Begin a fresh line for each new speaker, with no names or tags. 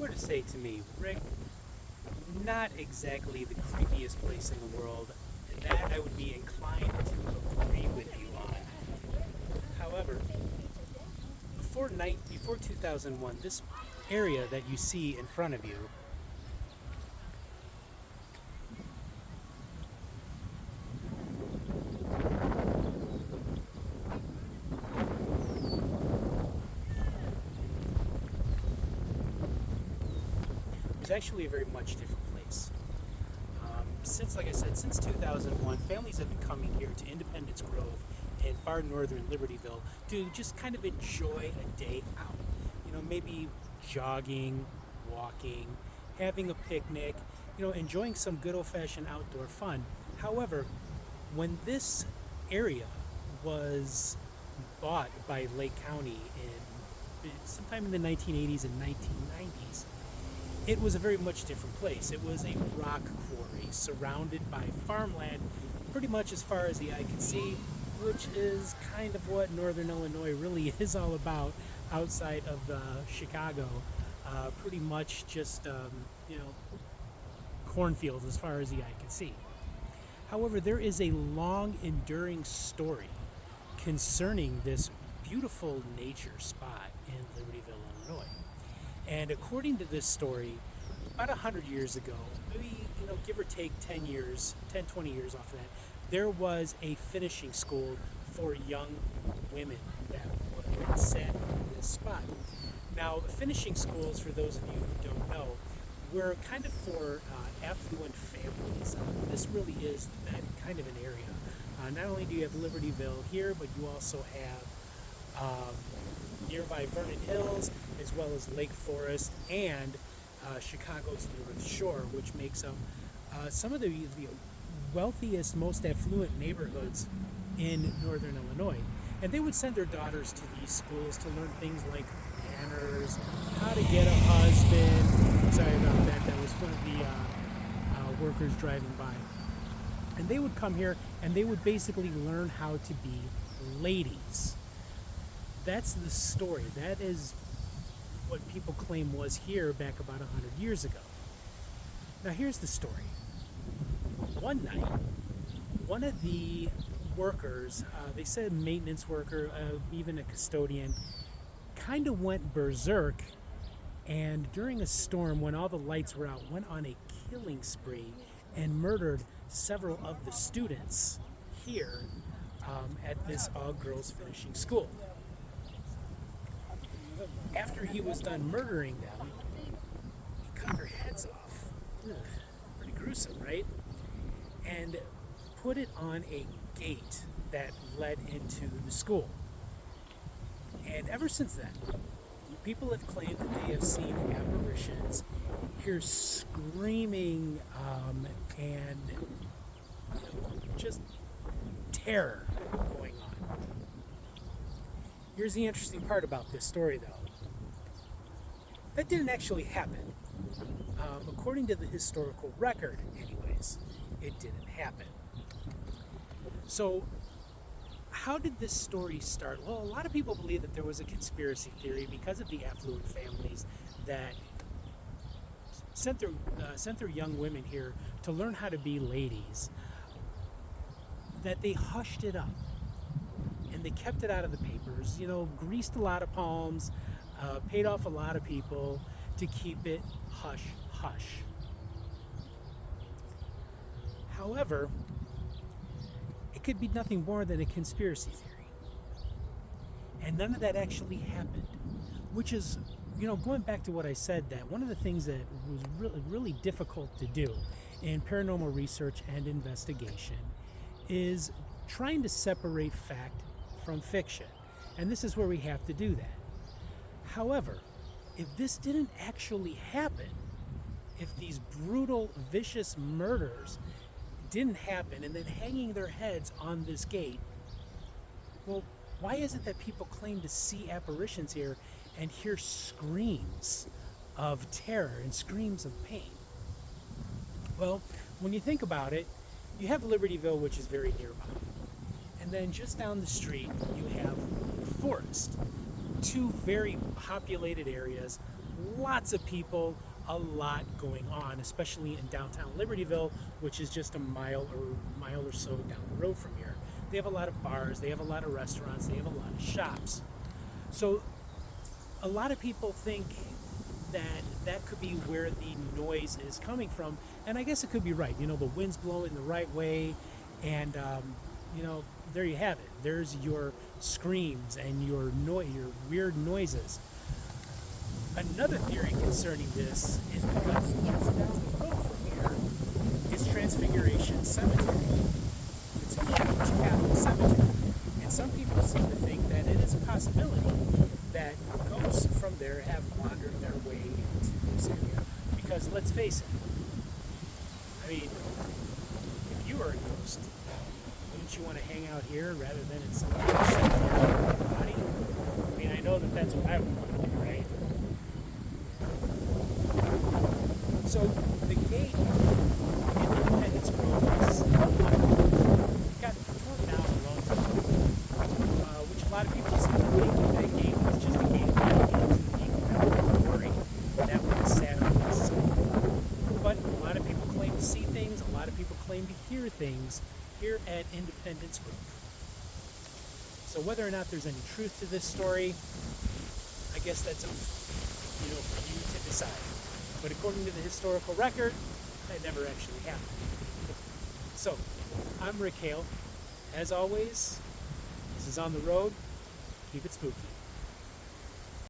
were to say to me, Rick, not exactly the creepiest place in the world, that I would be inclined to agree with you on. However, before 2001, this area that you see in front of you was actually a very much different place. Since, like I said, since 2001, families have been coming here to Independence Grove and far northern Libertyville to just kind of enjoy a day out. Maybe jogging, walking, having a picnic, enjoying some good old-fashioned outdoor fun. However, when this area was bought by Lake County sometime in the 1980s and 1990s, it was a very much different place. It was a rock quarry surrounded by farmland pretty much as far as the eye can see, which is kind of what Northern Illinois really is all about outside of Chicago. Pretty much just, cornfields as far as the eye can see. However, there is a long enduring story concerning this beautiful nature spot in Libertyville, Illinois. And according to this story, about 100 years ago, maybe, give or take 10 years, 10, 20 years off of that, there was a finishing school for young women that was set in this spot. Now, finishing schools, for those of you who don't know, were kind of for affluent families. This really is that kind of an area. Not only do you have Libertyville here, but you also have nearby Vernon Hills, as well as Lake Forest and Chicago's North Shore, which makes up some of the wealthiest, most affluent neighborhoods in Northern Illinois. And they would send their daughters to these schools to learn things like manners, how to get a husband. Sorry about that. That was one of the workers driving by. And they would come here and they would basically learn how to be ladies. That's the story. That is what people claim was here back about 100 years ago. Now here's the story. One night, one of the workers, they said maintenance worker, even a custodian, kind of went berserk, and during a storm when all the lights were out, went on a killing spree and murdered several of the students here at this all-girls finishing school. After he was done murdering them, he cut their heads off. Ugh, pretty gruesome, right? And put it on a gate that led into the school. And ever since then, people have claimed that they have seen apparitions, hear screaming, and just terror going on. Here's the interesting part about this story, though. That didn't actually happen. According to the historical record, anyways, it didn't happen. So, how did this story start? Well, a lot of people believe that there was a conspiracy theory because of the affluent families that sent their young women here to learn how to be ladies, that they hushed it up and they kept it out of the papers, greased a lot of palms, paid off a lot of people to keep it hush hush. However, it could be nothing more than a conspiracy theory. And none of that actually happened, which is, going back to what I said, that one of the things that was really, really difficult to do in paranormal research and investigation is trying to separate fact from fiction. And this is where we have to do that. However, if this didn't actually happen, if these brutal, vicious murders didn't happen, and then hanging their heads on this gate, well, why is it that people claim to see apparitions here and hear screams of terror and screams of pain? Well, when you think about it, you have Libertyville, which is very nearby. And then just down the street, you have Forest. Two very populated areas, lots of people, a lot going on, especially in downtown Libertyville, which is just a mile or so down the road from here. They have a lot of bars, they have a lot of restaurants, they have a lot of shops. So a lot of people think that that could be where the noise is coming from, and I guess it could be right. You know, the wind's blowing the right way, and you know, there you have it. There's your screams and your weird noises. Another theory concerning this is because just down the road from here is Transfiguration Cemetery. It's a huge Catholic cemetery, and some people seem to think that it is a possibility that ghosts from there have wandered their way into this area. Because let's face it, I mean, if you were a ghost, wouldn't you want to hang out here rather than in some other cemetery with your body? I mean, I know that that's what I would want to do, right? So the gate in Independence Grove got torn down a long time ago, which a lot of people seem to think that gate was just a gate into the incredible glory that was sat on this side. But a lot of people claim to see things, a lot of people claim to hear things here at Independence Grove. So whether or not there's any truth to this story, I guess that's up, for you to decide. But according to the historical record, that never actually happened. So, I'm Rick Hale. As always, this is On the Road. Keep it spooky.